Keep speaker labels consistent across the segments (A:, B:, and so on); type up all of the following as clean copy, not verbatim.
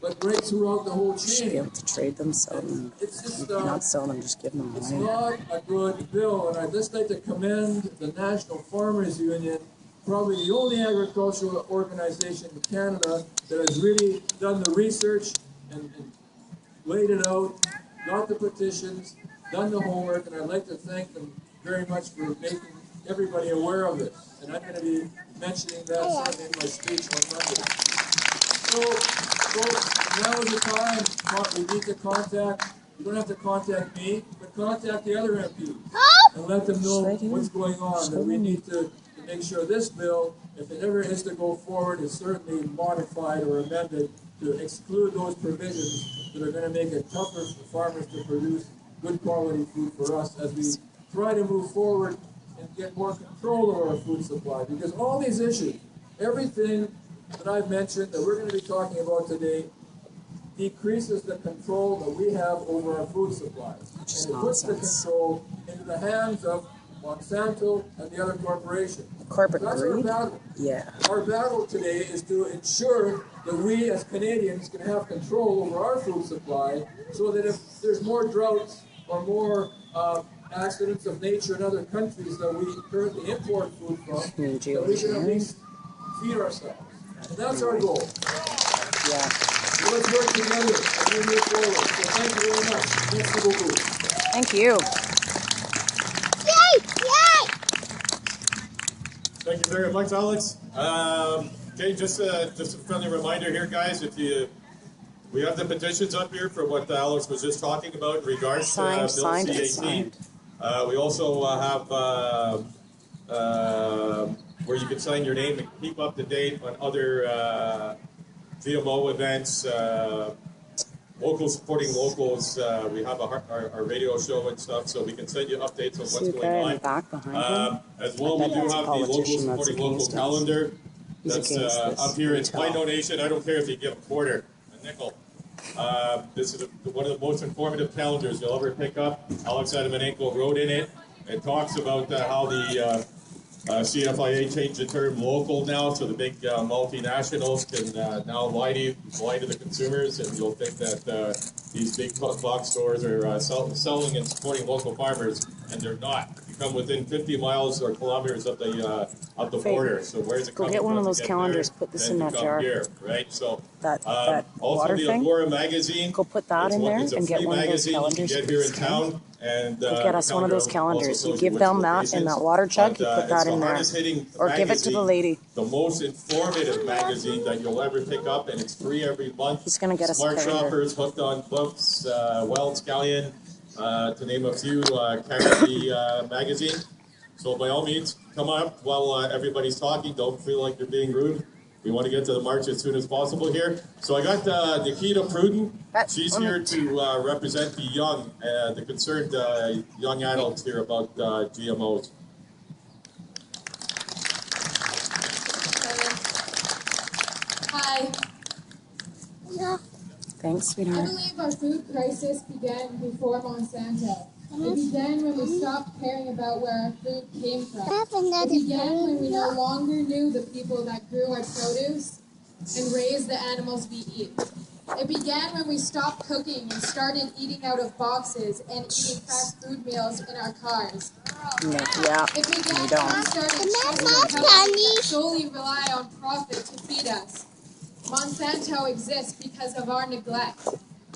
A: but right throughout the whole
B: Should be
A: chain.
B: able to trade them, sell them.
A: It's just
B: Not sell them, just give them
A: it's
B: away.
A: not a good bill, and I'd just like to commend the National Farmers Union, probably the only agricultural organization in Canada that has really done the research and laid it out, got the petitions, done the homework, and I'd like to thank them very much for making everybody aware of this. And I'm going to be mentioning that certainly in my speech on Monday. So, folks, now is the time we need to contact. You don't have to contact me, but contact the other MPs and let them know what's going on. That we need to make sure this bill, if it ever is to go forward, is certainly modified or amended to exclude those provisions that are going to make it tougher for farmers to produce good quality food for us as we try to move forward and get more control over our food supply. Because all these issues, everything that I've mentioned that we're going to be talking about today, decreases the control that we have over our food supply. And it puts the control into the hands of Monsanto and the other corporations.
B: Corporate
A: That's
B: greed?
A: our battle.
B: Yeah.
A: Our battle today is to ensure that we as Canadians can have control over our food supply so that if there's more droughts or more accidents of nature in other countries that we currently import food from, that we can at least feed ourselves. And that's our goal.
B: Yeah.
A: So let's work together as we move forward. So thank you very much. Merci beaucoup.
B: Thank you.
C: Yay! Yay!
D: Thank you very much, Alex. Okay, just a friendly reminder here, guys. We have the petitions up here for what Alex was just talking about in regards to Bill C-18. We also have where you can sign your name and keep up to date on other GMO events, locals supporting locals. We have our radio show and stuff, so we can send you updates on what's going on. As well, we do have the locals supporting local calendar. That's up here. It's my donation. I don't care if you give a quarter, a nickel. This is one of the most informative calendars you'll ever pick up. Alex Adamanenko wrote in it. It talks about how the CFIA changed the term local now, so the big multinationals can now lie to the consumers, and you'll think that these big box stores are selling and supporting local farmers, and they're not. You come within 50 miles or kilometers of the border. So where's it coming from?
B: Go get one of those calendars. Put this in that jar.
D: Here, right? So
B: that
D: also
B: water
D: the
B: thing.
D: Agora magazine.
B: Go put that in there and get one of those calendars.
D: You can get here in town. And,
B: go get us one of those calendars. You give them that in that water jug, you put that in there. Or give it to the lady.
D: The most informative magazine that you'll ever pick up, and it's free every month.
B: He's going to get us a calendar.
D: Smart shoppers, hooked on books, Wild Scallion, to name a few, carry the magazine. So by all means, come up while everybody's talking. Don't feel like you're being rude. We want to get to the march as soon as possible here. So I got Nikita Pruden. She's here to represent the young, the concerned young adults here about GMOs.
E: Hi.
C: Yeah.
B: Thanks, sweetheart.
E: I believe our food crisis began before Monsanto. It began when we stopped caring about where our food came from. It began when we no longer knew the people that grew our produce and raised the animals we eat. It began when we stopped cooking and started eating out of boxes and eating fast food meals in our cars.
B: Yeah.
E: It began when we started choosing companies that solely rely on profit to feed us. Monsanto exists because of our neglect.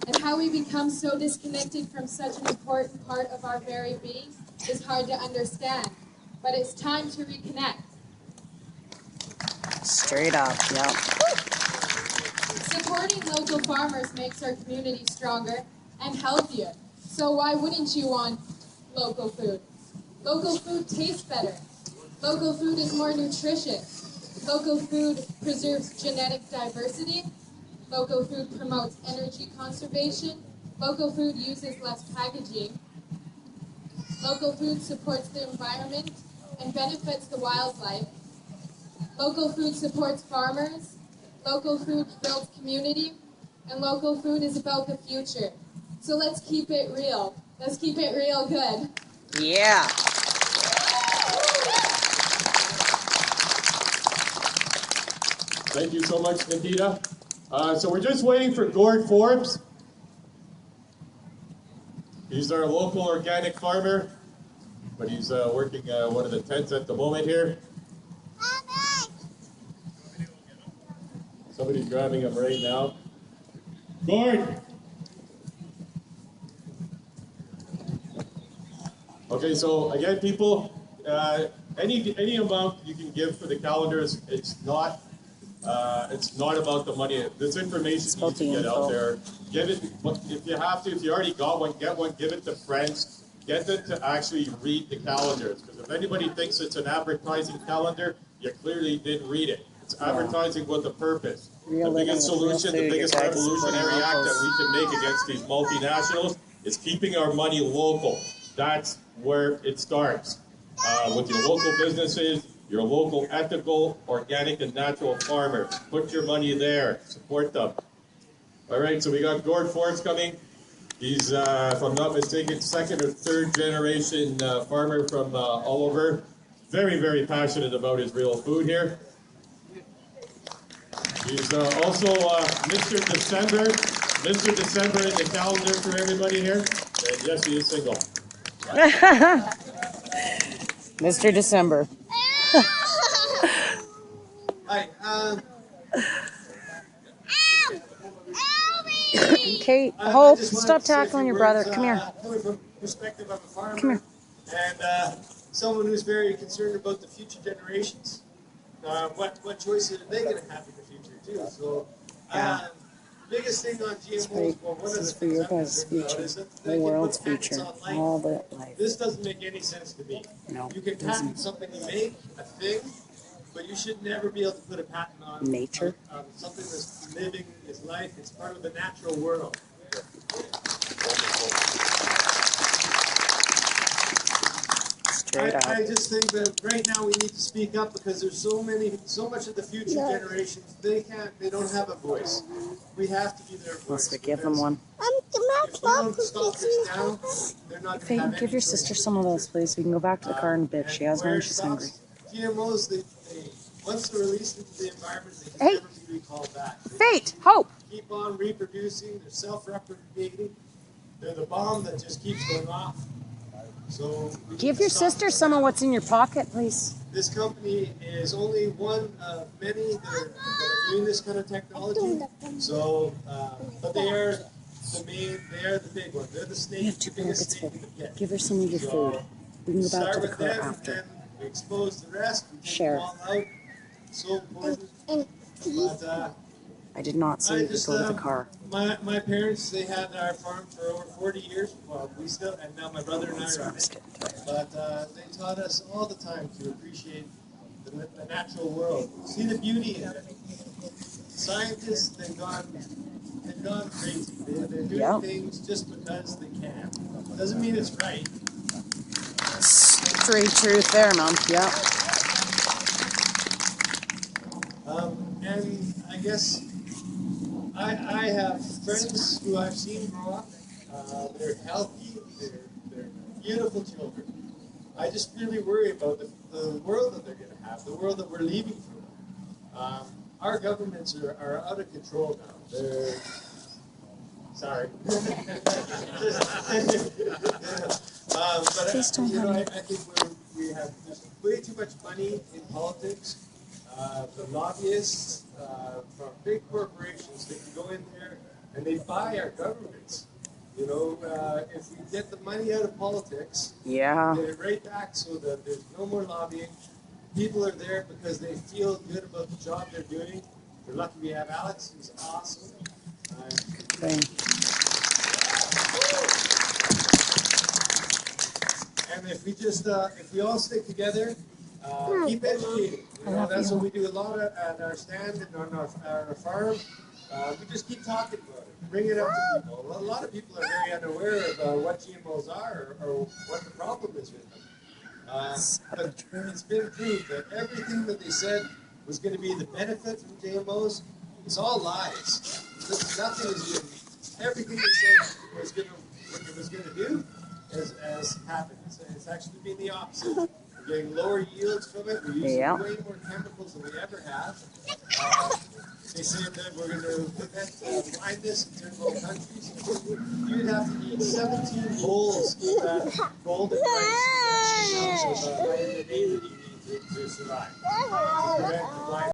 E: And how we become so disconnected from such an important part of our very being is hard to understand. But it's time to reconnect.
B: Straight up, yeah.
E: Supporting local farmers makes our community stronger and healthier. So why wouldn't you want local food? Local food tastes better. Local food is more nutritious. Local food preserves genetic diversity. Local food promotes energy conservation. Local food uses less packaging. Local food supports the environment and benefits the wildlife. Local food supports farmers. Local food builds community. And local food is about the future. So let's keep it real. Let's keep it real good.
B: Yeah.
D: Thank you so much, Nikita. So we're just waiting for Gord Forbes. He's our local organic farmer, but he's working one of the tents at the moment here. Somebody's grabbing him right now. Gord! Okay, so again, people, any amount you can give for the calendars, it's not about the money. This information needs to get out there. Give it, if you have to, if you already got one, get one, give it to friends. Get them to actually read the calendars. Because if anybody thinks it's an advertising calendar, you clearly didn't read it. It's advertising with a purpose. The biggest solution, the biggest revolutionary act that we can make against these multinationals is keeping our money local. That's where it starts. With your local businesses, your local ethical, organic, and natural farmers. Put your money there. Support them. All right, so we got Gord Forbes coming. He's, if I'm not mistaken, second or third generation farmer from Oliver. Very, very passionate about his real food here. He's also Mr. December. Mr. December in the calendar for everybody here. And yes, he is single.
B: Mr. December.
C: Hi.
B: Kate, Hope, stop tackling your brother. Come here.
C: Coming from the perspective of a farmer.
B: Come here.
C: And someone who's very concerned about the future generations. What choices are they going to have in the future too? So, biggest thing on GMOs, well, one of the
B: This is for
C: things
B: your
C: I'm
B: guys'
C: concerned about
B: future,
C: is that
B: the
C: they can
B: world's
C: put patents
B: future,
C: on life.
B: all the life.
C: This doesn't make any sense to me.
B: No,
C: You can
B: it doesn't.
C: patent something you make, a thing, but you should never be able to put a patent on
B: Nature.
C: on something that's living, is life. It's part of the natural world.
B: Straight up.
C: I just think that right now we need to speak up because there's so much of the future generations, they don't have a voice. We have to be their voice.
B: Let's give them one.
C: If we don't stop this now, they're not going to
B: Faye,
C: have
B: give
C: any
B: your
C: choice.
B: sister some of those, please. We can go back to the car in a bit. She has one and she's hungry.
C: GMOs, they once they're released into the environment, they can
B: Hey.
C: never be recalled back. They
B: Fate, Hope.
C: keep on reproducing, they're self-replicating. They're the bomb that just keeps going off. So we need
B: Give
C: to
B: your
C: stop
B: sister
C: them
B: some of
C: now.
B: what's in your pocket, please.
C: This company is only one of many that are doing this kind of technology. So, but they are the main, they are the big one. They're the snake,
B: We have
C: the
B: 2
C: biggest
B: pockets full.
C: snake in the pit.
B: Give her some of your food. We can go back
C: Start
B: to the
C: with
B: car
C: them,
B: after.
C: and we expose the rest. We take
B: Share.
C: them all out. So important. But
B: I did not say
C: I
B: you could
C: just,
B: go to the car.
C: my parents, they had our farm for over 40 years. Well, we still, and now my brother and I run it. But they taught us all the time to appreciate the natural world. See the beauty in it. Scientists, they've gone crazy. They're doing things just because they can. Doesn't mean it's right.
B: Straight truth there, Mom. Yeah.
C: And I guess I have friends who I've seen grow up. They're healthy. They're beautiful children. I just really worry about the world that they're going to have, the world that we're leaving for them. Our governments are out of control now. They're sorry. But
B: Please don't,
C: you know,
B: honey.
C: I think there's way too much money in politics. The lobbyists from big corporations, they can go in there and they buy our governments. You know, if we get the money out of politics,
B: Yeah.
C: get it right back so that there's no more lobbying. People are there because they feel good about the job they're doing. We're lucky we have Alex, who's awesome.
B: Thing.
C: And if we just, if we all stick together, keep educating. You know, that's what we do a lot at our stand and on our farm. We just keep talking about it, bring it up to people. A lot of people are very unaware of what GMOs are or what the problem is with them. But it's been proved that everything that they said was going to be the benefit from GMOs, it's all lies. Nothing is good. Everything they said was going to, what it was going to do has happened. It's actually been the opposite. We're getting lower yields from it. We're using way more chemicals than we ever have. they say that we're going to prevent blindness in third world countries. You'd have to eat 17 bowls of that golden rice, of vitamin A that you need to survive. To prevent the blindness.